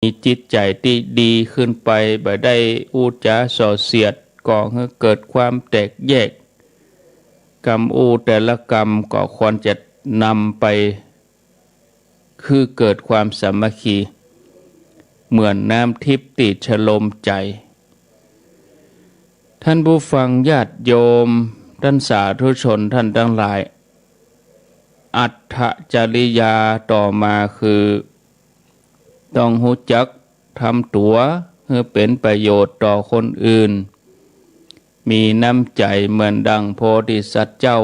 มีจิตใจที่ดีขึ้นไปบ่ได้อูจาส่อเสียดก่อให้เกิดความแตกแยกกรรมอูแต่ละกรรมก็ควรจะนำไปคือเกิดความสามัคคีเหมือนน้ำทิพย์ติดฉลมใจท่านผู้ฟังญาติโยมท่านสาธุชนท่านทั้งหลายอัตถจริยาต่อมาคือต้องรู้จักทำตัวให้เป็นประโยชน์ต่อคนอื่นมีน้ำใจเหมือนดังโพธิสัตว์เจ้า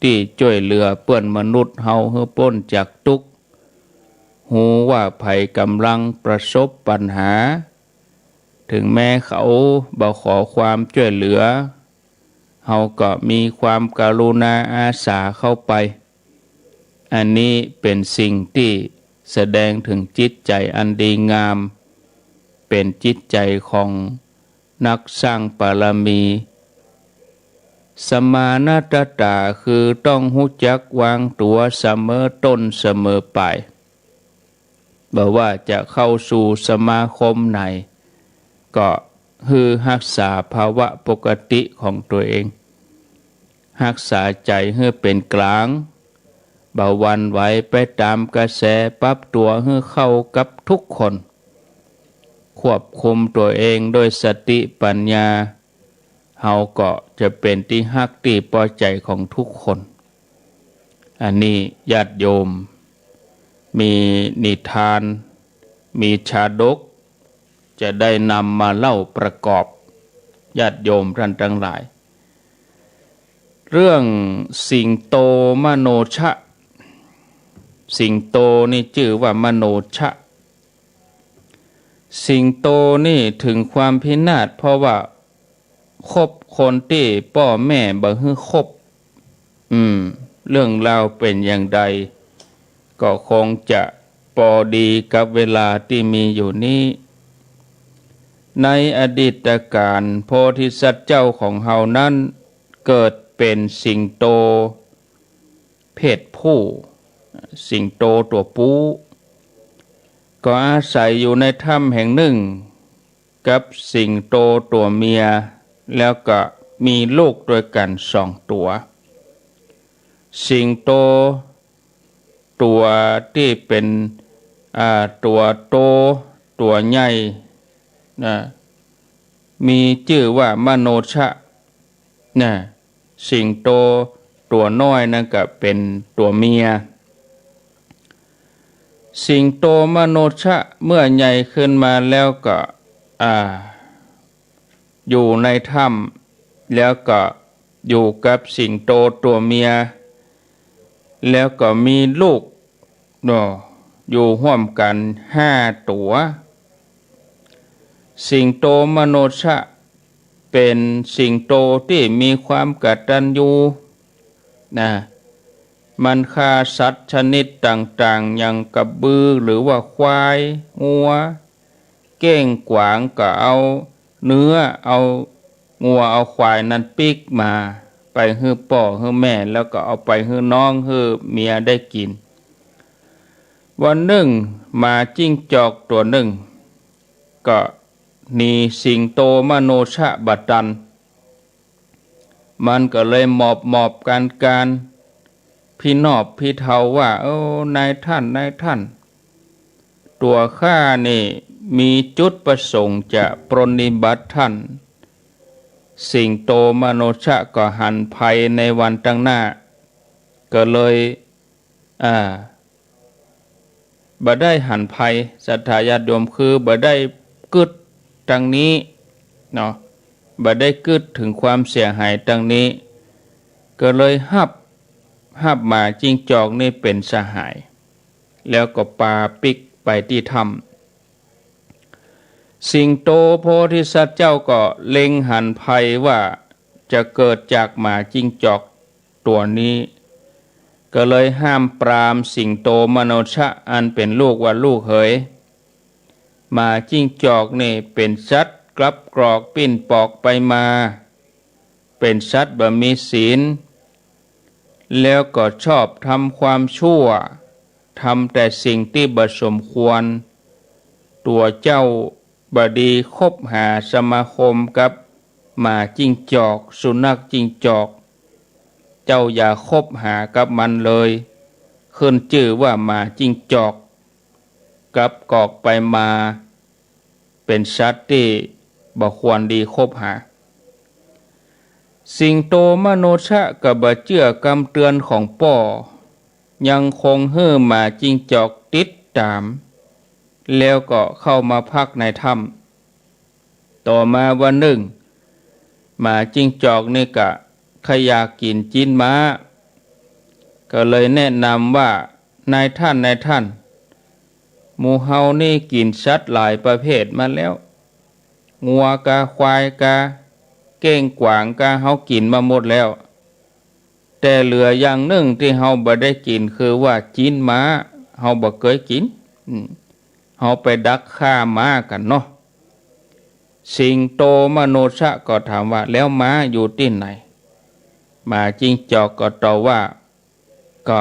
ที่ช่วยเหลือเปื้อนมนุษย์เฮาให้พ้นจากทุกข์หูว่าภัยกำลังประสบปัญหาถึงแม้เขาบ่ขอความช่วยเหลือเฮาก็มีความกรุณาอาสาเข้าไปอันนี้เป็นสิ่งที่แสดงถึงจิตใจอันดีงามเป็นจิตใจของนักสร้างบารมีสมานาตตาคือต้องรู้จักวางตัวเสมอต้นเสมอปลายบ่ว่าจะเข้าสู่สมาคมไหนก็คือรักษาภาวะปกติของตัวเองรักษาใจให้เป็นกลางบ่หวั่นไหวไปตามกระแสปรับตัวให้เข้ากับทุกคนควบคุมตัวเองโดยสติปัญญาเฮาก็จะเป็นที่ฮักที่พอใจของทุกคนอันนี้ญาติโยมมีนิทานมีชาดกจะได้นำมาเล่าประกอบญาติโยมท่านทั้งหลายเรื่องสิงโตมโนชะสิงโตนี่ชื่อว่ามโนชะสิงโตนี่ถึงความพินาศเพราะว่าคบคนที่พ่อแม่บ่ให้คบเรื่องราวเป็นอย่างใดก็คงจะพอดีกับเวลาที่มีอยู่นี้ในอดีตการโพธิสัตว์เจ้าของเฮานั้นเกิดเป็นสิงโตเพศผู้สิงโตตัวผู้ก็อาศัยอยู่ในถ้ำแห่งหนึ่งกับสิงโตตัวเมียแล้วก็มีลูกด้วยกัน2 ตัวสิงโตตัวที่เป็นตัวโตตัวใหญ่มีชื่อว่ามโนชะสิงโตตัวน้อยนั่นก็เป็นตัวเมียสิงโตมโนชะเมื่อใหญ่ขึ้นมาแล้วก็อยู่ในถ้ำแล้วก็อยู่กับสิงโตตัวเมียแล้วก็มีลูกอยู่ร่วมกัน5 ตัวสิงโตมโนชะเป็นสิงโตที่มีความกตัญญูมันฆ่าสัตว์ชนิดต่างๆอย่างกระบือหรือว่าควายงัวเก้งกวางก็เอาเนื้อเอางัวเอาควายนั้นปิกมาไปให้พ่อให้แม่แล้วก็เอาไปให้น้องให้เมียได้กินวันหนึ่งมาจิ้งจอกตัวหนึ่งก็หนีสิงโตมโนชะบัดดันมันก็เลยหมอบการพี่นอบพี่เทาว่านายท่านตัวข้านี่มีจุดประสงค์จะปรนนิบัติท่านสิงโตมโนชะก็หันภัยในวันตั้งหน้าก็เลยบ่ได้หันภัยศรัทธาญาติโยมคือบ่ได้กึดดังนี้เนาะบ่ได้กึดถึงความเสียหายดังนี้ก็เลยหับมาจิ้งจอกนี่เป็นสหายแล้วก็ปาปิกไปที่ถ้ำสิงโตโพธิสัตว์เจ้าก็เล็งหันภัยว่าจะเกิดจากหมาจิ้งจอกตัวนี้ก็เลยห้ามปรามสิงโตมโนชะอันเป็นลูกว่าลูกเอ๋ยหมาจิ้งจอกนี่เป็นสัตว์กลับกรอกปิ้นปอกไปมาเป็นสัตว์บ่มีศีลแล้วก็ชอบทำความชั่วทำแต่สิ่งที่บ่สมควร ตัวเจ้าบดีคบหาสมาคมกับหมาจิ้งจอกสุนัขจิ้งจอกเจ้าอย่าคบหากับมันเลยขึ้นชื่อว่าหมาจิ้งจอกกับกอกไปมาเป็นสัตว์ที่บ่ควรดีคบหาสิงโตมโนชะกับบเจื้อกำเตือนของป่อยังคงเฮือหมาจิ้งจอกติดตามแล้วก็เข้ามาพักในถ้ำต่อมาวันหนึ่งหมาจิ้งจอกนี่ก็ขยากกินจิ้นม้าก็เลยแนะนำว่านายท่านหมู่เฮานี่กินสัตว์หลายประเภทมาแล้วงัวกาควายกาเก้งกวางกาเฮากินมาหมดแล้วแต่เหลืออย่างหนึ่งที่เฮาบ่ได้กินคือว่าจิ้นม้าเฮาบ่เคยกินเฮาไปดักฆ่าม้ากันเนาะสิงโตมโนชะก็ถามว่าแล้วม้าอยู่ที่ไหนหมาจิ้งจอกก็ตอบว่าก็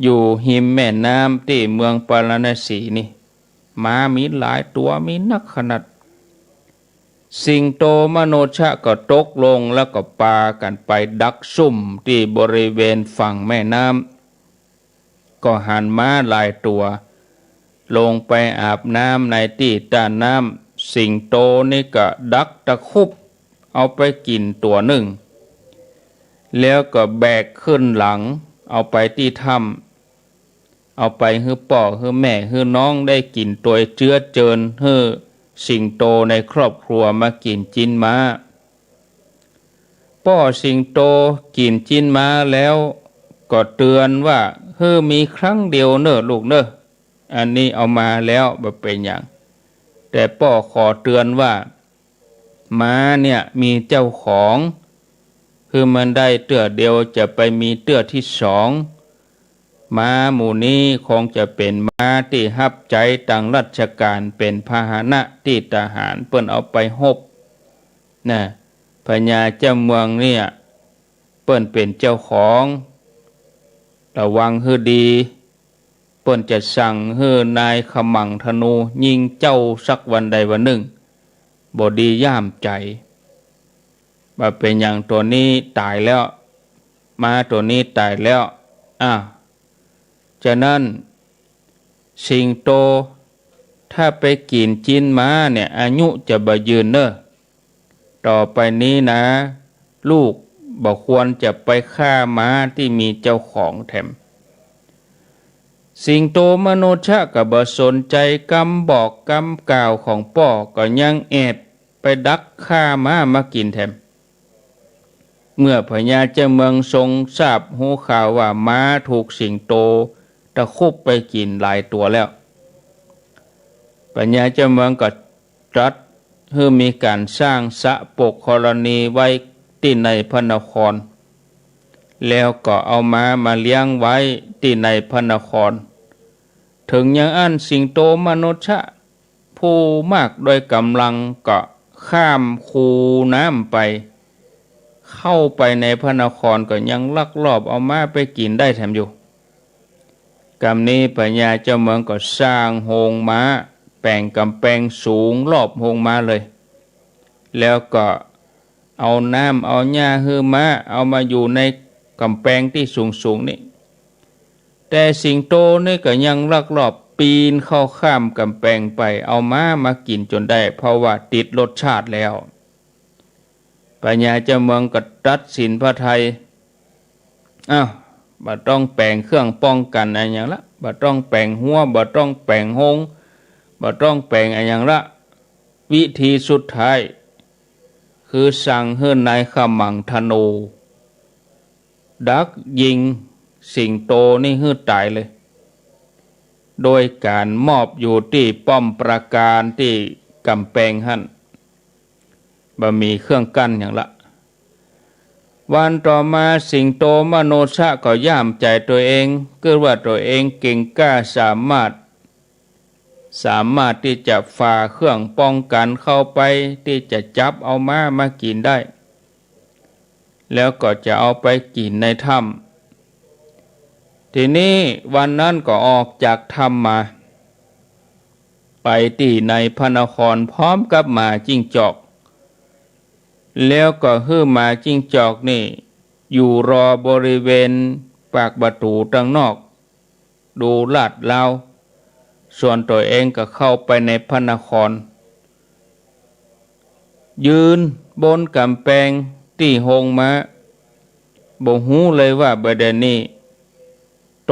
อยู่หิมแม่น้ำที่เมืองปาราณสีนี่ม้ามีหลายตัวมีนักขนาดสิงโตมโนชะก็ตกลงแล้วก็พากันไปดักซุ่มที่บริเวณฝั่งแม่น้ำก็หันม้าหลายตัวลงไปอาบน้ำในที่ต้านน้ำสิงโตนี่ก็ดักตะคุบเอาไปกินตัวหนึ่งแล้วก็แบกขึ้นหลังเอาไปที่ถ้ำเอาไปให้พ่อให้แม่ให้น้องได้กินตัวเจือเจิญให้สิงโตในครอบครัวมากินจิ้นม้าพ่อสิงโตกินจิ้นม้าแล้วก็เตือนว่ามีครั้งเดียวเนอะลูกเนอะอันนี้เอามาแล้วบ่เป็นอย่างแต่พ่อขอเตือนว่าม้าเนี่ยมีเจ้าของคือมันได้เตื้อเดียวจะไปมีเตื้อที่สองม้าหมู่นี้คงจะเป็นม้าที่ฮับใจต่างราชการเป็นพาหนะที่ทหารเปิ้นเอาไปฮบนะพญาเจ้าเมืองเนี่ยเปิ้นเป็นเจ้าของระวังให้ดีเปิ้นจะสั่งให้นายขมังธนูยิงเจ้าสักวันใดวันหนึ่งบ่ดีย่ามใจว่าเป็นอย่างตัวนี้ตายแล้วม้าตัวนี้ตายแล้วฉะนั้นสิงโตถ้าไปกินจิ้นม้าเนี่ยอายุจะบ่ยืนเนอะต่อไปนี้นะลูกบ่ควรจะไปฆ่าม้าที่มีเจ้าของแถมสิงโตมโนชะก็บ่สนใจคำบอกคำกล่าวของพ่อก็ยังแอบไปดักฆ่าม้ามากินแถมเมื่อพญาเจ้าเมืองทรงทราบหูข่าวว่าม้าถูกสิงโตตะคุบไปกินหลายตัวแล้วพญาเจ้าเมืองก็ตรัสให้มีการสร้างสระปกธรณีไว้ที่ในพระนครแล้วก็เอาม้ามาเลี้ยงไว้ที่ในพระนครถึงอย่างอันสิงโตมนุษย์ผู้มากโดยกำลังก็ข้ามคูน้ำไปเข้าไปในพระนครก็ยังลักลอบเอาม้าไปกินได้แถมอยู่กรรมนี้พญาเจ้าเมืองก็สร้างโฮงม้าแปลงกำแพงสูงรอบโฮงม้าเลยแล้วก็เอาน้ำเอาหญ้าให้ม้าเอามาอยู่ในกำแพงที่สูงนี่แต่สิงโตนี่ก็ยังลักลอบปีนเข้าข้ามกำแพงไปเอาม้ามากินจนได้เพราะว่าติดรสชาติแล้วพญาเจ้าเมืองก็ตัดสินพระทัยบ่ต้องแปลงเครื่องป้องกันอะไรอย่างละบ่ต้องแปลงหัวบ่ต้องแปลงหงบ่ต้องแปลงอะไรอย่างละวิธีสุดท้ายคือสั่งให้นายขมังธนูดักยิงสิงโตนี่ให้ตายเลยโดยการมอบอยู่ที่ป้อมปราการที่กำแพงหั่นบ่มีเครื่องกั้นอย่างละวันต่อมาสิงโตมโนชะก็ย่ามใจตัวเองคือว่าตัวเองเก่งกล้าสามารถที่จะฝ่าเครื่องป้องกันเข้าไปที่จะจับเอาม้ามากินได้แล้วก็จะเอาไปกินในถ้ำทีนี้วันนั้นก็ออกจากถ้ำมา ไปที่ในพระนครพร้อมกับหมาจิ้งจอกแล้วก็ฮื้อหมาจิ้งจอกนี่อยู่รอบริเวณปากประตูทางนอกดูลาดเลาส่วนตัวเองก็เข้าไปในพระนครยืนบนกำแพงที่หงม้าบ่ฮู้เลยว่าบัดนี้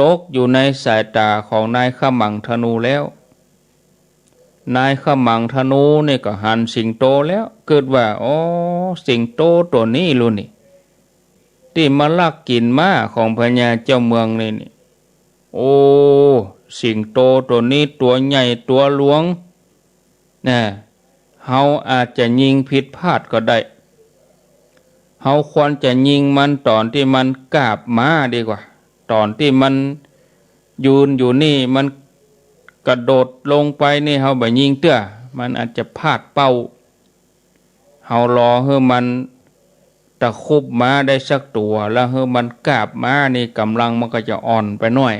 ตกอยู่ในสายตาของนายขมังธนูแล้วนายขมังธนูนี่ก็หันสิงโตแล้วเกิดว่าอ๋อสิงโตตัวนี้ลูนี่ที่มาลักกินม้าของพญาเจ้าเมืองนี่โอ้สิงโตตัวนี้ตัวใหญ่ตัวหลวงนะเฮาอาจจะยิงผิดพลาดก็ได้เฮาควรจะยิงมันตอนที่มันกาบม้าดีกว่าตอนที่มันยืนอยู่นี่มันกระโดดลงไปนี่เฮาบ่ยิงเตื้อมันอาจจะพลาดเป้าเฮารอให้มันตะคุบม้าได้สักตัวแล้วให้มันกาบม้านี่กำลังมันก็จะอ่อนไปหน่อย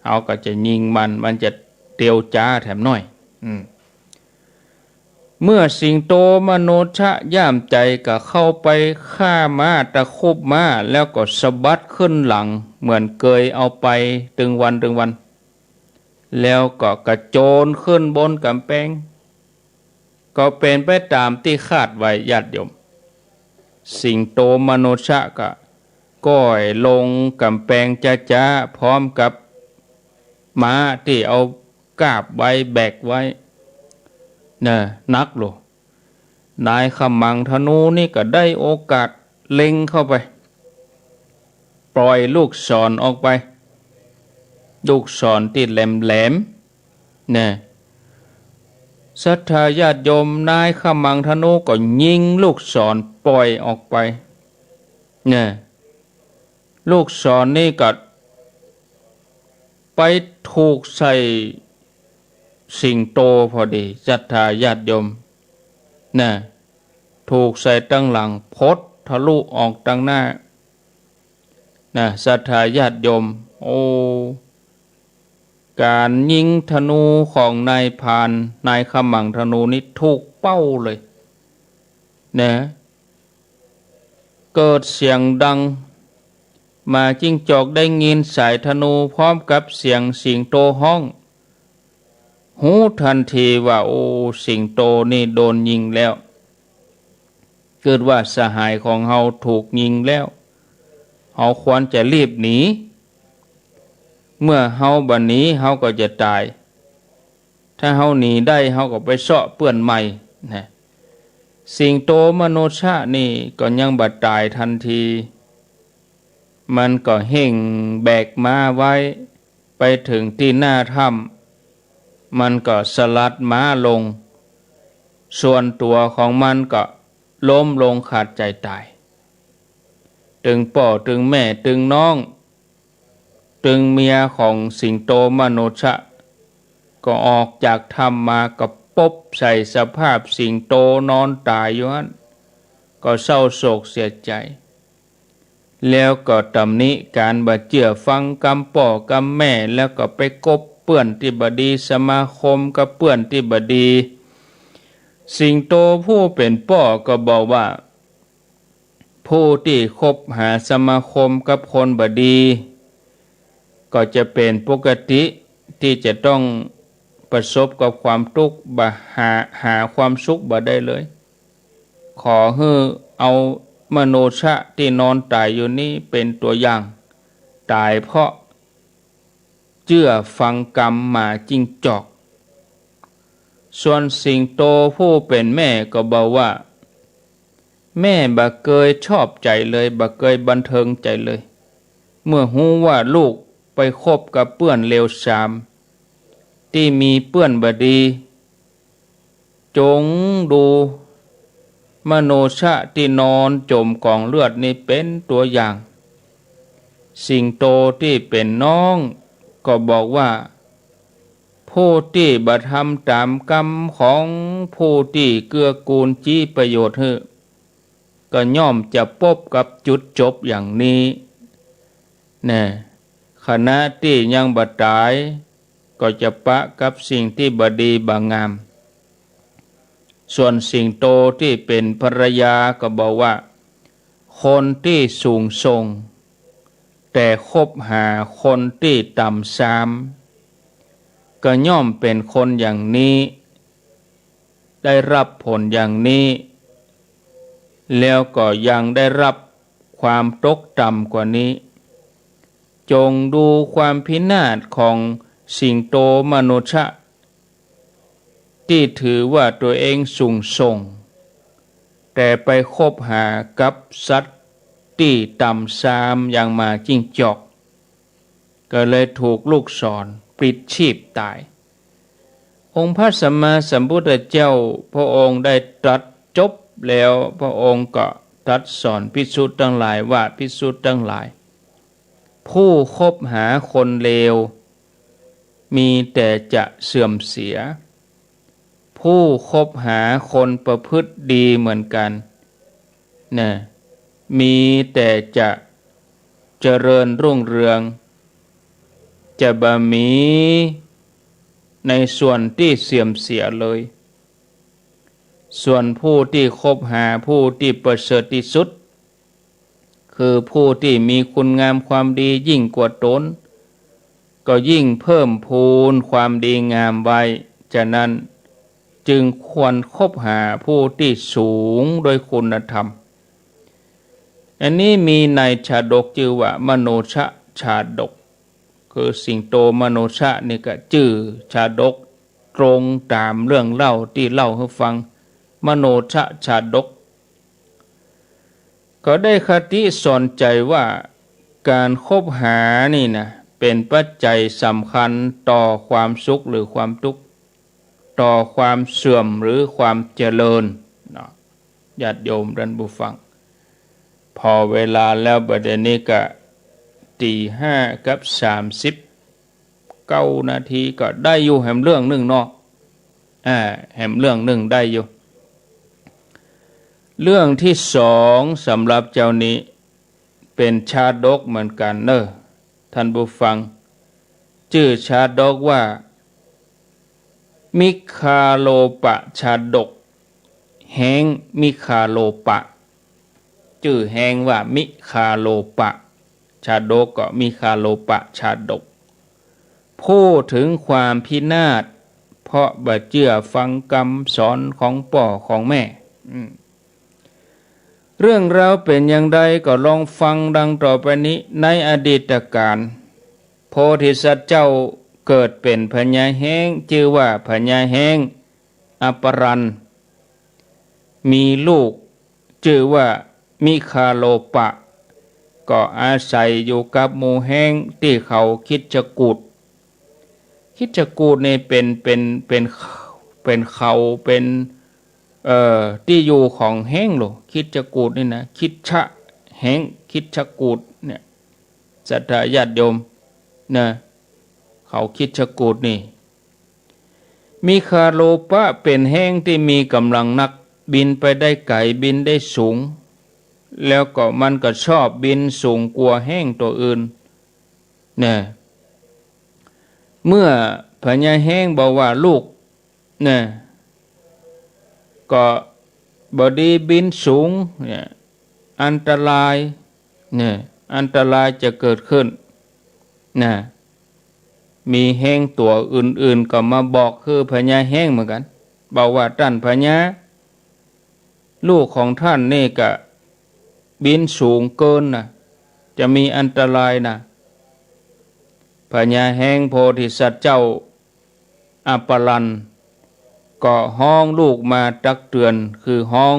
เฮาก็จะยิงมันจะเตียวจ้าแถมหน่อยเมื่อสิงโตมโนชะย่ามใจก็เข้าไปฆ่าม้าตะคุบม้าแล้วก็สะบัดขึ้นหลังเหมือนเคยเอาไปตึงวันแล้วก็กระโจนขึ้นบนกำแพงก็เป็นไปตามที่คาดไว้ญาติโยมสิงโตมโนชะก็ก้อยลงกำแพงจ้าๆพร้อมกับม้าที่เอากาบไว้แบกไว้นักโลนายขมังธนูนี่ก็ได้โอกาสเล็งเข้าไปปล่อยลูกศรออกไปลูกศรที่แหลมศรัทธาญาติโยมนายขมังธนูก็ยิงลูกศรปล่อยออกไปลูกศรนี่ก็ไปถูกใส่สิงโตพอดีศรัทธาญาติโยมถูกใส่ตั้งหลังพดทะลุออกตั้งหน้าศรัทธาญาติโยมโอ้การยิงธนูของนายพรานนายขมังธนูนี่ถูกเป้าเลยเกิดเสียงดังมาจิ้งจอกได้ยินสายธนูพร้อมกับเสียงสิงโตห้องหูทันทีว่าโอ้สิงโตนี่โดนยิงแล้วเกิดว่าสหายของเฮาถูกยิงแล้วเฮาควรจะรีบหนีเมื่อเฮาบัดนี้เฮาก็จะตายถ้าเฮาหนีได้เฮาก็ไปเสาะเปื้อนใหม่สิงโตมโนชะนี่ก็ยังบ่ตายทันทีมันก็เห่งแบกม้าไว้ไปถึงที่หน้าถ้ำมันก็สลัดม้าลงส่วนตัวของมันก็ล้มลงขาดใจตายตึงพ่อตึงแม่ตึงน้องตึงเมียของสิงโตมโนชะก็ออกจากถ้ำมาก็ปบใส่สภาพสิงโตนอนตายอยู่นั้นก็เศร้าโศกเสียใจแล้วก็ตำหนิการบ่เชื่อฟังกำพ่อกำแม่แล้วก็ไปกบเปื้อนที่บดีสมาคมกับเปื้อนที่บดีสิงโตผู้เป็นพ่อก็บอกว่าผู้ที่คบหาสมาคมกับคนบดีก็จะเป็นปกติที่จะต้องประสบกับความทุกข์บ่หาความสุขบ่ได้เลยขอให้เอามโนชะที่นอนตายอยู่นี้เป็นตัวอย่างตายเพราะเชื่อฟังกรรมมาจิ้งจอกส่วนสิงโตผู้เป็นแม่ก็บอกว่าแม่บ่เคยชอบใจเลยบ่เคยบันเทิงใจเลยเมื่อรู้ว่าลูกไปคบกับเปื้อนเลวทรามที่มีเปื้อนบดีจงดูมโนชะที่นอนจมกองเลือดนี่เป็นตัวอย่างสิงโตที่เป็นน้องก็บอกว่าผู้ที่บ่ทำตามกรรมของผู้ที่เกื้อกูลจี้ประโยชน์ให้ก็ย่อมจะพบกับจุดจบอย่างนี้ขณะที่ยังบ่ตาย ก็จะปะกับสิ่งที่บดีบางามส่วนสิงโตที่เป็นภรรยาก็บอกว่าคนที่สูงส่งแต่คบหาคนที่ต่ำทรามก็ย่อมเป็นคนอย่างนี้ได้รับผลอย่างนี้แล้วก็ยังได้รับความตกต่ำกว่านี้จงดูความพินาศของสิงโตมนุษย์ที่ถือว่าตัวเองสูงส่งแต่ไปคบหากับสัตว์ที่ต่ำทรามอย่างหมาจิ้งจอกก็เลยถูกลูกศรปลิดชีพตายองค์พระสัมมาสัมพุทธเจ้าพระองค์ได้ตรัสจบแล้วพระองค์ก็ตรัสสอนภิกษุทั้งหลายว่าภิกษุทั้งหลายผู้คบหาคนเลวมีแต่จะเสื่อมเสียผู้คบหาคนประพฤติดีเหมือนกันนะมีแต่จะเจริญรุ่งเรืองจะบ่มีในส่วนที่เสื่อมเสียเลยส่วนผู้ที่คบหาผู้ที่ประเสริฐที่สุดคือผู้ที่มีคุณงามความดียิ่งกว่าตนก็ยิ่งเพิ่มพูนความดีงามไว้ฉะนั้นจึงควรคบหาผู้ที่สูงโดยคุณธรรมอันนี้มีในชาดกชื่อว่ามโนชชาดกคือสิงโตมโนชะนี่ก็ชื่อชาดกตรงตามเรื่องเล่าที่เล่าให้ฟังมโนชชาดกก็ได้คติสอนใจว่าการคบหานี่นะเป็นปัจจัยสำคัญต่อความสุขหรือความทุกข์ต่อความเสื่อมหรือความเจริญญาติโยมท่านผู้ฟังพอเวลาแล้วบัดนี้ก็5:39 นาทีก็ได้อยู่แหมเรื่องหนึ่งเนาะแหมเรื่องหนึ่งได้อยู่เรื่องที่สองสำหรับเจ้านี้เป็นชาดกเหมือนกันเนอะท่านผู้ฟังชื่อชาดกว่ามิคาโลปะชาดกแห่งมิคาโลปะชื่อแห่งว่ามิคาโลปะชาดกก็มิคาโลปะชาดกพูดถึงความพินาศเพราะบ่เชื่อฟังคำสอนของพ่อของแม่เรื่องราวเป็นอย่างไรก็ลองฟังดังต่อไปนี้ในอดีตการโพธิสัตว์เจ้าเกิดเป็นพญาแห้งชื่อว่าพญาแห้งอปรันมีลูกชื่อว่ามิคาโลปะก็อาศัยอยู่กับหมู่แห้งที่เขาคิดจะกูดนี่เป็นเขาเป็นที่อยู่ของแห้งหรอคิดจะกูดนี่นะคิดชะแห้งคิดชะกูดเนี่ยศรัทธาญาติโยมนะเขาคิดชะกูดนี่มิคาโลปะเป็นแห้งที่มีกำลังนักบินไปได้ไกลบินได้สูงแล้วก็มันก็ชอบบินสูงกว่าแห้งตัวอื่นเนี่ยเมื่อพญาแห้งบอกว่าลูกเนี่ยก็บดีบินสูงเนี่ยอันตรายเนี่ยอันตรายจะเกิดขึ้นนะมีแห้งตัวอื่นๆก็มาบอกคือพญาแห้งเหมือนกันบอกว่าท่านพญาลูกของท่านนี่ก็บินสูงเกินนะจะมีอันตรายนะพญาแห้งโพธิสัตว์เจ้าอปรันก็ห้องลูกมาตักเตือนคือห้อง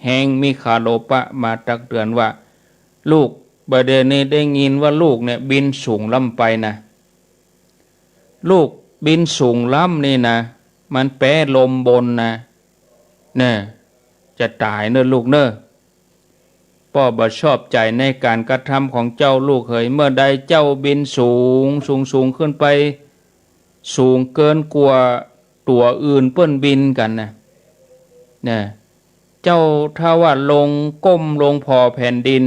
แห้งมิคาโลปะมาตักเตือนว่าลูกประเดี๋ยวนี้ได้ยินว่าลูกเนี่ยบินสูงล้ำไปนะลูกบินสูงล้ำนี่นะมันแปรลมบนนะเนี่ยจะตายเนอะลูกเนอะพ่อบ่ชอบใจในการกระทำของเจ้าลูกเขยเมื่อใดเจ้าบินสูงขึ้นไปสูงเกินกว่าตัวอื่นเปิ้นบินกันนะเนี่ยเจ้าถ้าว่าลงก้มลงพอแผ่นดิน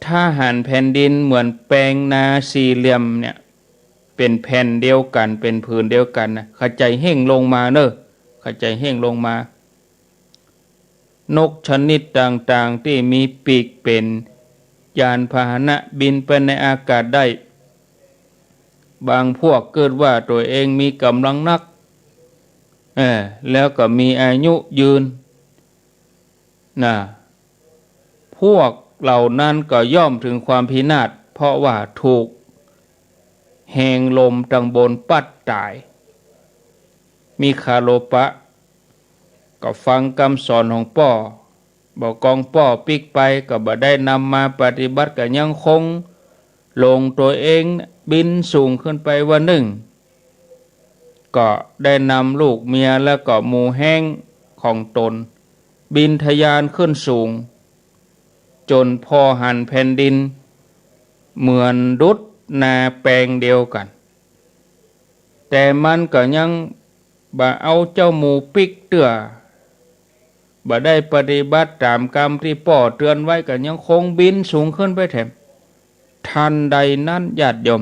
ถ้าหันแผ่นดินเหมือนแปลงนาสี่เหลี่ยมเนี่ย เป็นแผ่นเดียวกันเป็นผืนเดียวกันนะขจายเห่งลงมาเนอะขจายเห่งลงมานกชนิดต่างๆที่มีปีกเป็นยานพาหนะบินไปในอากาศได้บางพวกเกิดว่าตัวเองมีกำลังนักแล้วก็มีอายุยืนนะพวกเหล่านั้นก็ย่อมถึงความพินาศเพราะว่าถูกแหงลมตังบนปัดตายมีคาโลปะก็ฟังคำสอนของป่อบอกกองป่อปิกไปก็บ่ได้นำมาปฏิบัติก็ยังคงลงตัวเองบินสูงขึ้นไปวันหนึ่งก็ได้นำลูกเมียและก็หมู่แห้งของตนบินทะยานขึ้นสูงจนพอหันแผ่นดินเหมือนดุจนาแปลงเดียวกันแต่มันก็ยังบ่เอาเจ้าหมูปิกเตื้อบ่ได้ปฏิบัติตามกรรมที่ป่อเตือนไว้ก็ยังคงบินสูงขึ้นไปแถมทันใดนั้นญาติโยม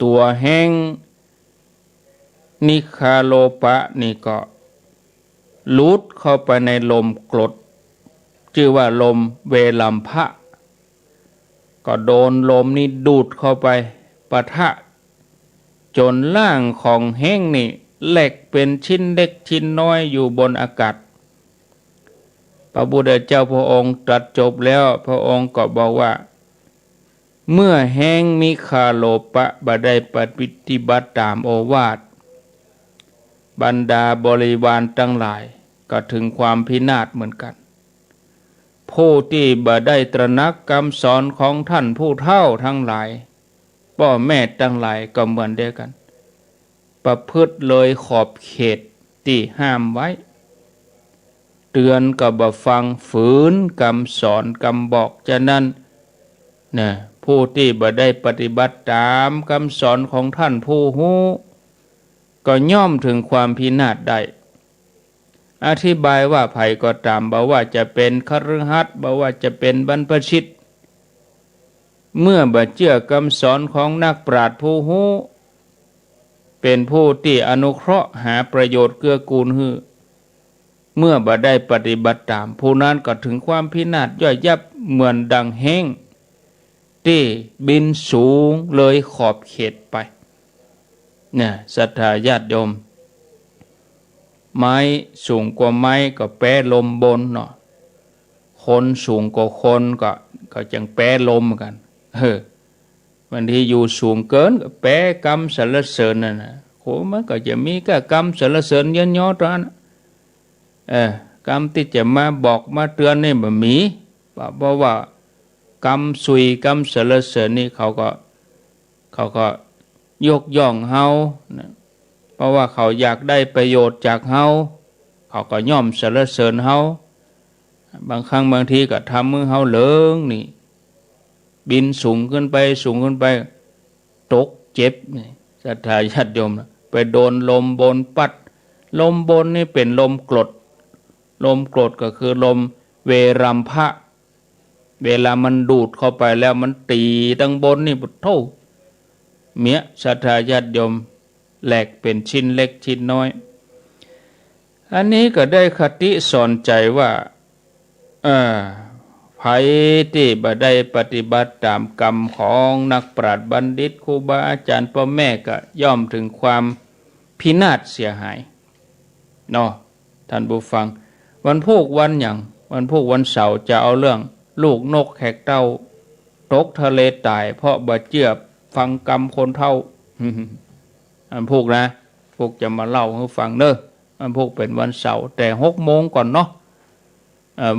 ตัวแห้งนิคาโลปะนี่ก็ลุดเข้าไปในลมกรดชื่อว่าลมเวลัมพะก็โดนลมนี้ดูดเข้าไปปะทะจนร่างของแห้งนี่แหลกเป็นชิ้นเล็กชิ้นน้อยอยู่บนอากาศพระพุทธเจ้าพระองค์ตรัสจบแล้วพระองค์ก็บอกว่าเมื่อแห้งมิคาโลปะบ่ได้ปฏิบัติตามโอวาทบรรดาบริวารทั้งหลายก็ถึงความพินาศเหมือนกันผู้ที่บ่ได้ตระหนักคำสอนของท่านผู้เฒ่าทั้งหลายพ่อแม่ทั้งหลายก็เหมือนเดียวกันประพฤติเลยขอบเขตที่ห้ามไว้เตือนก็บ่ฟังฝืนคำสอนคำบอกฉะนั้นนะผู้ที่บ่ได้ปฏิบัติตามคำสอนของท่านผู้ฮู้ก็ย่อมถึงความพินาศได้อธิบายว่าไผก็ตามบ่ว่าจะเป็นคฤหัสถ์บ่ว่าจะเป็นบรรพชิตเมื่อบ่เชื่อคำสอนของนักปราชญ์ผู้ฮู้เป็นผู้ที่อนุเคราะห์หาประโยชน์เกื้อกูลฮือเมื่อบ่ได้ปฏิบัติตามผู้นั้นก็ถึงความพินาศย่อยยับเหมือนดังแห้งที่บินสูงเลยขอบเขตไปเนี่ยศรัทธาญาติโยมไม้สูงกว่าไม้ก็แปรลมบนเนาะคนสูงกว่าคนก็จังแปรลมกันบางทีอยู่สูงเกินก็แปรกรรมสรรเสริญนั่นนะโหมันก็จะมีก็กรรมสรรเสริญเยอะๆตอนนั้นกรรมที่จะมาบอกมาเตือนนี่มันมีเพราะว่ากรรมสุยกรรมสรรเสริญนี่เขาก็ยกย่องเฮาเพราะว่าเขาอยากได้ประโยชน์จากเฮาเขาก็ย่อมสรรเสริญเฮาบางครั้งบางทีก็ทำมือเฮาเหลิงนี่บินสูงขึ้นไปตกเจ็บนี่ศรัทธาญาติโยมไปโดนลมบนปัดลมบนนี่เป็นลมกรดก็คือลมเวรัมภะเวลามันดูดเข้าไปแล้วมันตีตั้งบนนี่เท่าเมียศรัทธาญาติโยมแหลกเป็นชิ้นเล็กชิ้นน้อยอันนี้ก็ได้คติสอนใจว่าไผที่บ่ได้ปฏิบัติตามกรรมของนักปราชญ์บัณฑิตครูบาอาจารย์พ่อแม่ก็ย่อมถึงความพินาศเสียหายเนาะท่านผู้ฟังวันพุธวันเสาร์จะเอาเรื่องลูกนกแขกเต้าตกทะเลตายเพราะบ่เชื่อฟังกรรมคนเฒ่าอันพวกนะพวกจะมาเล่าให้ฟังเด้ออันพวกเป็นวันเสาร์แต่6 โมงก่อนเนาะ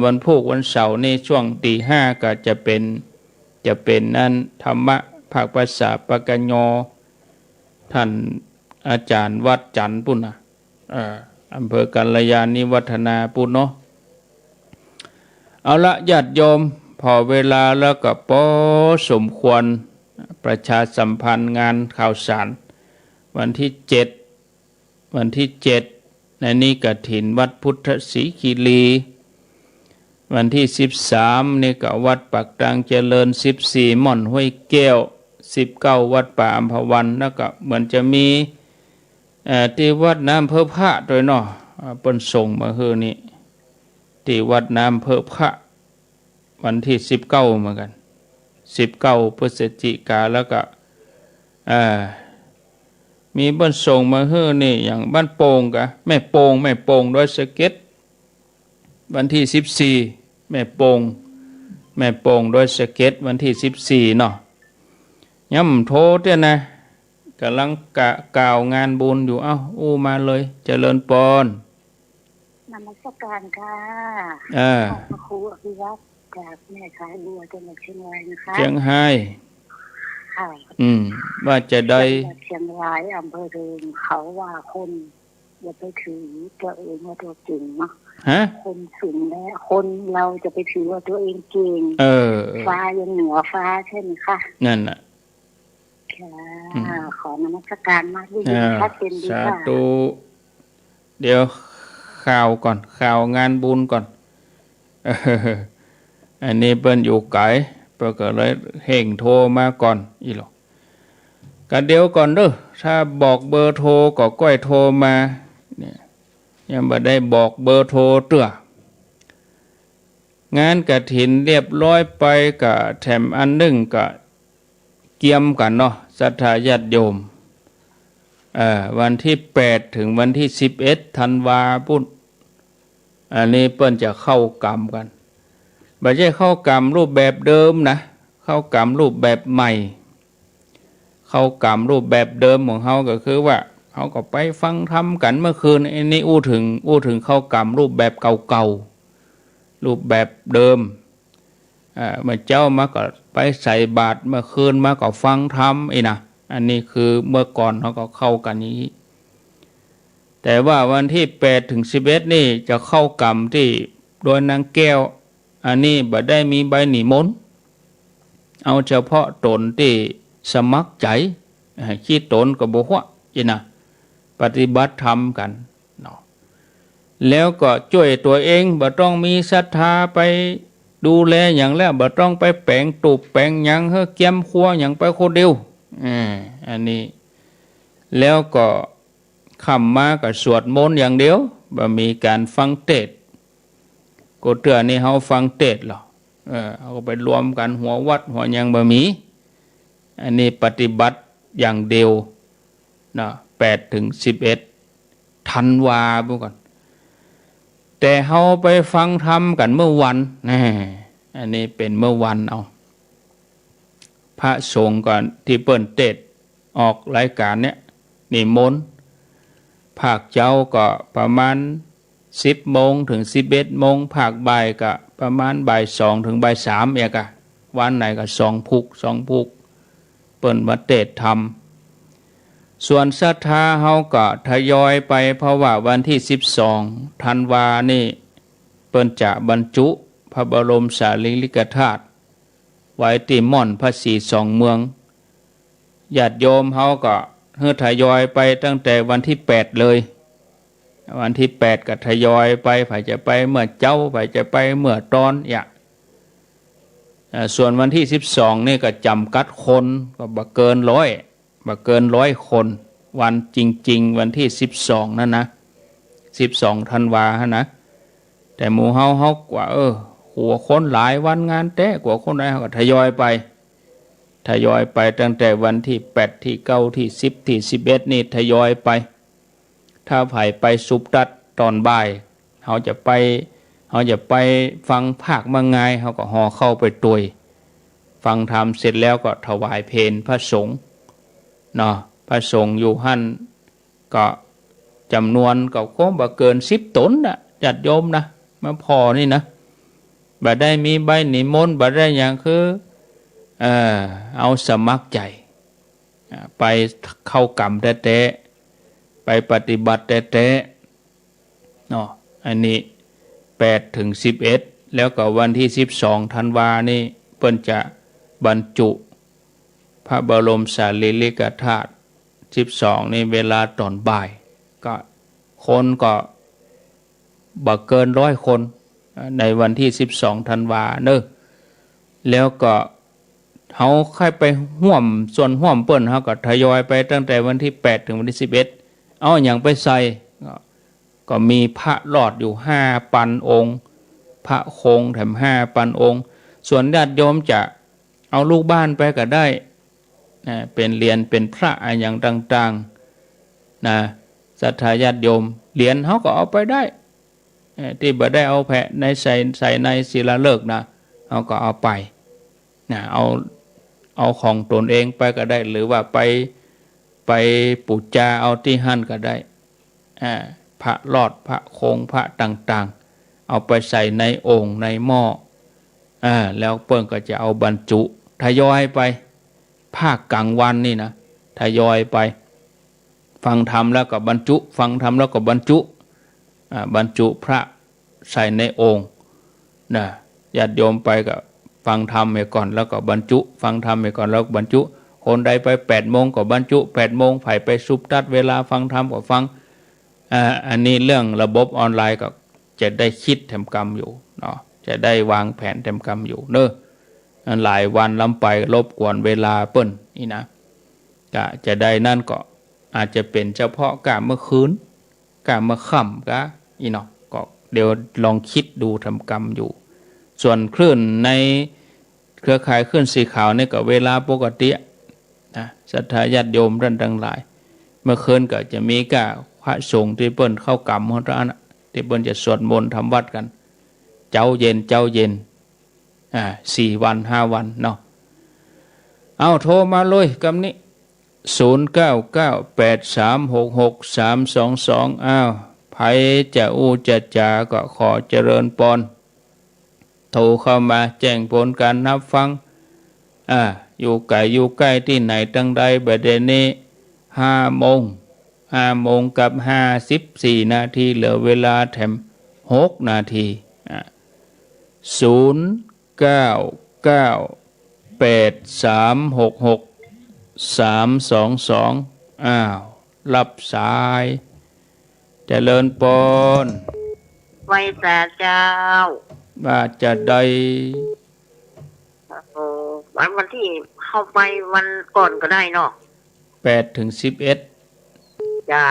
วันพุธวันเสาร์นี่ช่วงตี 5ก็จะเป็นนั่นธรรมะภาคภาษาปกัญญอท่านอาจารย์วัดจันทร์ปุ่นนะอำเภอกัลยาณิวัฒนาปุ่นเนาะเอาละญาติโยมพอเวลาแล้วก็พอสมควรประชาสัมพันธ์งานข่าวสารวันที่7ในนี้กฐินวัดพุทธศรีคีรีวันที่13นี่ก็วัดปากตางเจริญ14ม่อนห้วยแก้ว 19วัดป่าอัมพวันแล้วก็เหมือนจะมีที่วัดน้ำเพิ่มพระโดยเนาะเปิ้นส่งมาคือนี่ที่วัดน้ำเพิ่มพระวันที่19เหมือนกัน19พฤศจิกาแล้วก็มีเปิ้นส่งมาคือนี่อย่างบ้านโป่งกะแม่โป่งด้วยสเก็ตวันที่14แม่โป่งด้วยสเก็ตวันที่14เนาะย่ำโทษเนี่ยนะกำลังกล่าวงานบุญอยู่อู้มาเลยเจริญปอนนมัสการค่ะพระครูอภิวัตรจากแม่ขายบัวจังหวัดเชียงรายนะคะเชียงรายค่ะว่าจะได้เชียงรายอำเภอเดิมเขาว่าคนอย่าไปถือตัวเองว่าตัวเก่งเนาะคนสูงและคนเราจะไปถือว่าตัวเองเก่งฟ้ายังเหนือฟ้าใช่ไหมคะนั่นน่ะขอนมัสการมากด้วยชัดเจนดีค่ะสาธุเดี๋ยวข่าวงานบุญก่อนอันนี้เปิ้นอยู่ไกลเปิ้นก็เลยเห่งโทรมาก่อนอีหรอกก็เดี๋ยวก่อนเด้อถ้าบอกเบอร์โทรก็ก้อยโทรมาเนี่ยยังบ่ได้บอกเบอร์โทรเตื้องานกฐินเรียบร้อยไปก็แถมอันนึงก็เกี่ยมกันเนาะศรัทธาญาติโยมวันที่8ถึงวันที่11ธันวาคมอันนี้เปิ้นจะเข้ากรรมกันไม่ใช่เข้ากรรมรูปแบบเดิมนะเข้ากรรมรูปแบบใหม่เข้ากรรมรูปแบบเดิมของเขาก็คือว่าเขาก็ไปฟังธรรมกันเมื่อคืนอันนี้อู้ถึงเข้ากรรมรูปแบบเก่าๆรูปแบบเดิมเมื่อเจ้ามาก็ไปใส่บาตรเมื่อคืนมาก็ฟังธรรมนะอันนี้คือเมื่อก่อนเขาก็เข้ากันอย่างนี้แต่ว่าวันที่8ถึง11นี่จะเข้ากรรมที่โดยนางแก้วอันนี้บ่ได้มีใบหนีมนต์เอาเฉพาะตนที่สมัครใจขี้ตนก็บ่ฮวะนะปฏิบัติธรรมกันเนาะแล้วก็ช่วยตัวเองบ่ต้องมีศรัทธาไปดูแลอย่างแล้วบ่ต้องไปแปลงตูบแปลงหยังเฮ้อเกียมครัวหยังไปคนเดียวอันนี้แล้วก็ค่ำมาก็สวดมนต์อย่างเดียวบ่มีการฟังเทศน์ก็เตือนนี่เฮาฟังเทศน์หรอเอาไปรวมกันหัววัดหัวหยังบ่มีอันนี้ปฏิบัติอย่างเดียวนะ8ถึง11ธันวาคมก่อนแต่เฮาไปฟังธรรมกันเมื่อวันอันนี้เป็นเมื่อวันเอาพระสงฆ์ก่อนที่เปิ้นเทศน์ออกรายการเนี้ยนิมนต์ภาคเจ้าก็ประมาณ10 โมงถึง11 โมงภาคบ่ายก็ประมาณบ่าย2ถึงบ่าย3เอกะวันไหนก็2 พุกเปิ้นมาเทศน์ธรรมส่วนศรัทธาเฮาก็ทยอยไปเพราะว่าวันที่12ธันวานี่เปิ้นจะบรรจุพระบรมสารีริกธาตุไว้ที่ม่อนพระศรีสองเมืองญาติโยมเฮาก็ทยอยไปตั้งแต่วันที่8เลยวันที่8ก็ทยอยไปไผจะไปเมื่อเจ้าไผจะไปเมื่อตอนส่วนวันที่12นี่ก็จำกัดคนก็บ่เกิน100คนวันจริงๆวันที่12นั่นนะ12ธันวาฮะนะแต่หมู่เฮากว่าหัวคนหลายวันงานแท้กว่าคนใดเฮาก็ทยอยไปตั้งแต่วันที่8ที่9ที่10ที่11นี่ทยอยไปถ้าไผไปสุบตัดตอนบ่ายเฮาจะไปฟังภาคมังงายเฮาก็ห่อเข้าไปตุยฟังธรรมเสร็จแล้วก็ถวายเพลพระสงฆ์เนาะพระสงฆ์อยู่หั่นก็จำนวนก็คงบ่เกิน10 ตนน่ะญาติโยมนะมาพอนี่นะบ่ได้มีใบนิมนต์บ่ได้หยังคือเอาสมัครใจไปเข้ากรรมแท้ๆไปปฏิบัติแท้ๆเนาะอันนี้8ถึง11แล้วก็วันที่12ธันวานี่เพิ่นจะบรรจุพระบรมสารีริกธาตุ12นี่เวลาตอนบ่ายก็คนก็บ่เกิน100 คนในวันที่12ธันวาเนอะแล้วก็ เขาค่อยไปห่วมส่วนห่วมเปิ้นเขาก็ทยอยไปตั้งแต่วันที่8ถึงวันที่11เอาอย่างไปใส่ก็มีพระหลอดอยู่5,000 องค์พระคงแถม5,000 องค์ส่วนญาติโยมจะเอาลูกบ้านไปก็ได้เป็นเหรียญเป็นพระอย่างต่างๆนะศรัทธาญาติโยมเหรียญเขาก็เอาไปได้ที่บ่ได้เอาแพะในใส่ในศิลาฤกษ์นะเขาก็เอาไปนะเอาของตนเองไปก็ได้หรือว่าไปปูจาเอาที่หั่นก็ได้พระหลอดพระโคงพระต่างๆเอาไปใส่ในโอ่งในหม้อแล้วเปิ้นก็จะเอาบรรจุทยอยไปภาคกลางวันนี่นะทยอยไปฟังธรรมแล้วก็บรรจุฟังธรรมแล้วก็บรรจุพระใส่ในโอ่งนะญาติโยมไปก็ฟังธรรมไปก่อนแล้วก็บรรจุฟังธรรมไปก่อนแล้วบรรจุคนใดไป8 โมงก็บรรจุ8 โมงไผไปซุบตัดเวลาฟังธรรมก็ฟังอันนี้เรื่องระบบออนไลน์ก็จะได้คิดแถมกรรมอยู่เนาะจะได้วางแผนแถมกรรมอยู่เนอะหลายวันล้ำไปรบกวนเวลาเปิ้นนี่นะก็จะได้นั่นก็อาจจะเป็นเฉพาะกะเมื่อคืนกะเมื่อค่ำกะอีเนาะก็เดี๋ยวลองคิดดูทำกรรมอยู่ส่วนคลื่นในเครือข่ายคลื่นสีขาวนี่ก็เวลาปกตินะศรัทธาญาติโยมท่านทั้งหลายเมื่อคืนก็จะมีกะพระสงฆ์ที่เปิ้นเข้ากรรมของท่านที่เปิ้นจะสวดมนต์ทำวัดกันเจ้าเย็น4 วัน 5 วันเนาะเอาโทรมาเลยกำนี้0998366322อ้าวไผจะจะจาก็ขอเจริญปอนโทรเข้ามาแจ้งผลการนับฟังอยู่ไกลอยู่ใกล้ที่ไหนตั้งใดบัดเดี๋ยวนี้5 โมงกับ54 นาทีเหลือเวลาแถม6 นาที0998366322อ้าวรับสายเจริญปนไว้แต่เจ้าว่าจะได้วันที่เข้าไปวันก่อนก็ได้เนาะ8 ถึง 11เจ้า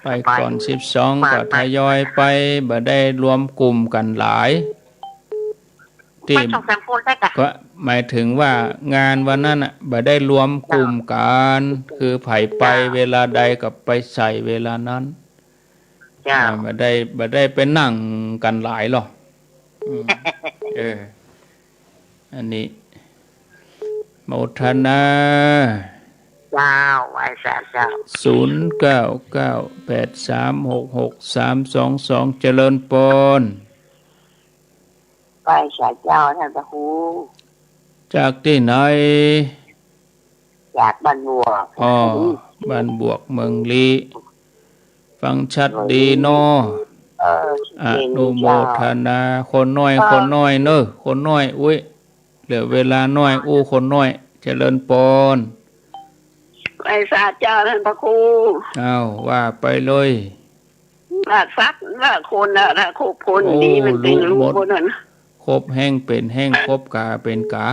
ไปก่อน12ก็ทยอยไปบ่ได้รวมกลุ่มกันหลายที่ก็หมายถึงว่างานวันนั้นบ่ได้รวมกลุ่มกันคือไผไปเวลาใดก็ไปใส่เวลานั้นบ่ได้ไปนั่งกันหลายหรอกอันนี้โมทนาเจ้าไว้สาเจ้า0998366322เจริญปนไปสาเจ้าท่านพระครูจากที่ไหนจากบ้านบวกบ้านบวกเมืองลีฟังชัดดีเนาะอนุโมทนาคนน้อยเนอะคนน้อยอุ้ยเหลือเวลาน้อยคนน้อยเจริญปนไปสาเจ้าท่านพระครูว่าไปเลยซักคนถ้าครบคนดีมันเป็นรู้คนนั้นครบแห้งเป็นแห้งครบกาเป็นกา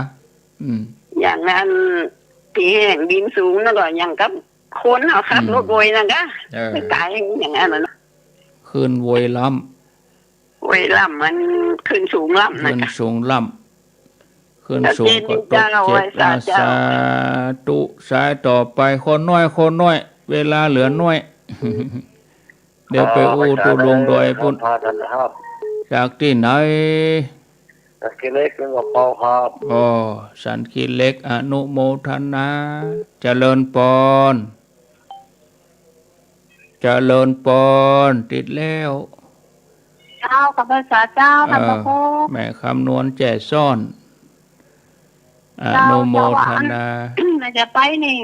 อย่างนั้นที่แห้งดินสูงนั่นก็อย่างกับคนเขาขับรถโวยนั่นก็ไม่ตายอย่างนั้นนะขึ้นโวยล้ำมันขึ้นสูงล้ำขึ้นสูงล้ำขึ้นสูงก็ตก7สาธุสายต่อไปคนน้อยเวลาเหลือน้อยเดี๋ยวไปตุลงโดยพุ่นจากที่ไหนสันขีเล็กเป็นกับเปาครับสันขีเล็กอนุโมทนาเจริญปนติดแล้วเจ้ากับภาษาเจ้าท่านพระครูแม่คำนวณแจ่ซ่อนอนุโมทนาจะไปนี่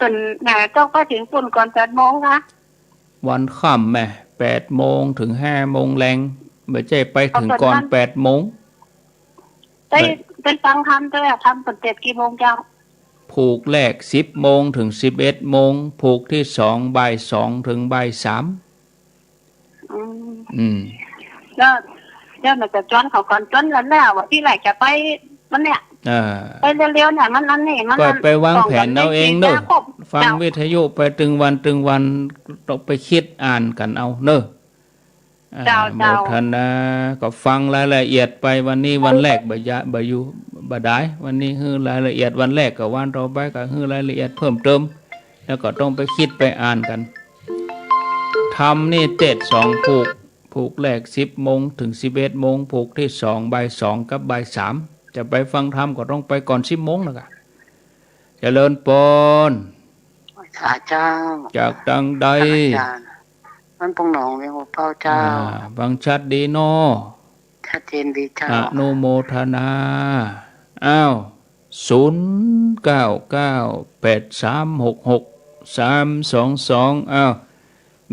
ตุนแม่เจ้าก็ถึงปุ่นก่อน8 โมงคะวันค่ำแม่8 โมงถึง5 โมงแรงไม่ใช่ไปถึงก่อน8 โมงไปฟังธรรมด้วยทำเปิดกี่โมงเจ้าผูกแรก10 โมงถึง11 โมงผูกที่2 บ่าย 2 ถึงบ่าย 3ก็ เดี๋ยวมันจะจวนเขาก่อนจวนแล้วว่าที่ไหนจะไปมันเนี่ยไปเร็วๆเนี่ยมันนั่นนี่มันก็ไปวางแผนเอาเองเนอะฟังวิทยุไปตึงวันต้องไปคิดอ่านกันเอาเนอะโมทนาก็ฟังรายละเอียดไปวันนี้วันแรกบ่อยู่บ่ได้วันนี้คือรายละเอียดวันแรกกับวันต่อไปก็คือรายละเอียดเพิ่มเติมแล้วก็ต้องไปคิดไปอ่านกันทำนี่เจ็ด2ผูกแรก10 โมงถึง11 โมงผูกที่2บ่าย2กับบ่าย3จะไปฟังธรรมก็ต้องไปก่อน10 โมงแล้วก็เจริญพรอาจารย์จากดังใดมันปงหนองเวียงหัวเป้าเจ้าฟังชัดดีเนาะชัดเจนดีเจ้าอนุโมทนาอ้าว0998366322อ้าว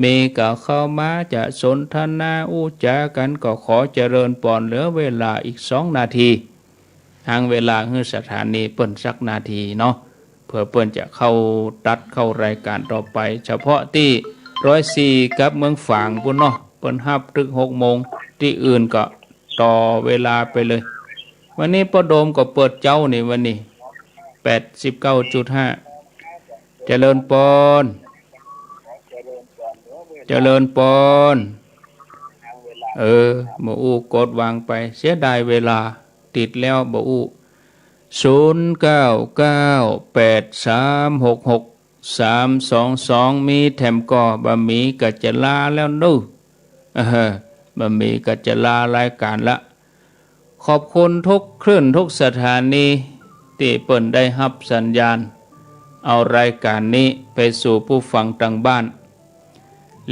มีก็เข้ามาจะสนทนาอู้จากันก็ขอเจริญพรเหลือเวลาอีก2 นาทีทางเวลาคือสถานีเปิ้นสักนาทีเนาะเพื่อเปิ้นจะเข้าตัดเข้ารายการต่อไปเฉพาะที่104กับเมืองฝางพุ่นเนาะเปิ้นฮับถึง6 โมงที่อื่นก็ต่อเวลาไปเลยวันนี้พ่อโดมก็เปิดเจ้านี่วันนี้ 89.5 เจริญพรเจริญพรบ่อู้กดวางไปเสียดายเวลาติดแล้วบ่อู้0998366322มีแถมก่อบะหมี่ก็จะลาแล้วนู่บะหมี่ก็จะลารายการละขอบคุณทุกคลื่นทุกสถานีที่เปิ่นได้รับสัญญาณเอารายการนี้ไปสู่ผู้ฟังทางบ้าน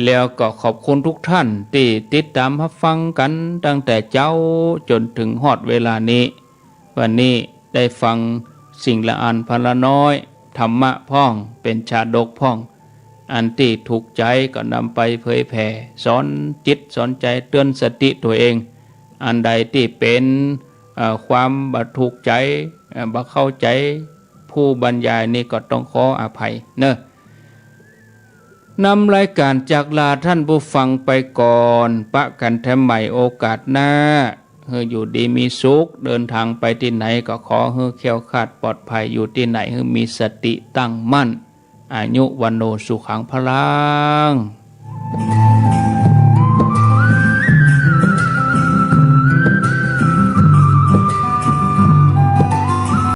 แล้วก็ขอบคุณทุกท่านที่ติดตามรับฟังกันตั้งแต่เจ้าจนถึงฮอดเวลานี้วันนี้ได้ฟังสิ่งละอันพละน้อยธรรมะพ่องเป็นชาดกพ่องอันที่ถูกใจก็นำไปเผยแผ่สอนจิตสอนใจเตือนสติตัวเองอันใดที่เป็นความบ่ถูกใจบ่เข้าใจผู้บรรยายนี่ก็ต้องขออภัยเนอะนำรายการจากลาท่านผู้ฟังไปก่อนปะกันแถมใหม่โอกาสหน้าให้อยู่ดีมีสุขเดินทางไปที่ไหนก็ขอให้แคล้วคลาดปลอดภัยอยู่ที่ไหนให้มีสติตั้งมั่นอายุวันโนสุขังพลัง